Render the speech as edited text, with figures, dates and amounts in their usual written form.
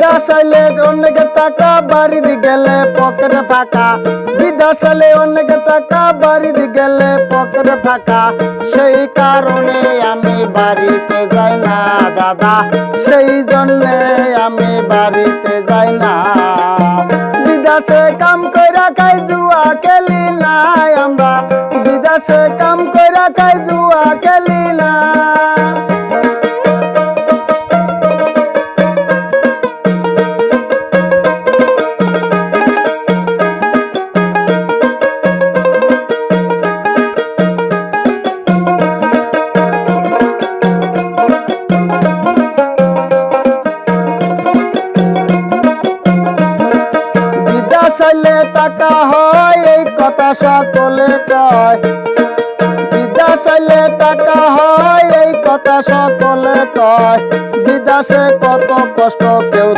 বিদেশ আইলে অনেক টাকা বাড়িতে গেলে পকেটে ফাঁকা, বিদেশ আইলে অনেক টাকা বাড়িতে গেলে পকেটে ফাঁকা। সেই কারণে আমি বাড়িতে যাই না দাদা, সেই জন্যে আমি বাড়িতে যাই না। বিদেশে কাম কইরা খাই জুয়া খেলি না আমরা, বিদেশে কাম কইরা খাই জুয়া খেলি না। বিদেশ আইলে টাকা হয় এই কথা সকলে কয়, বিদেশ আইলে টাকা হয় এই কথা সকলে কয়। বিদেশে কত কষ্ট কেউ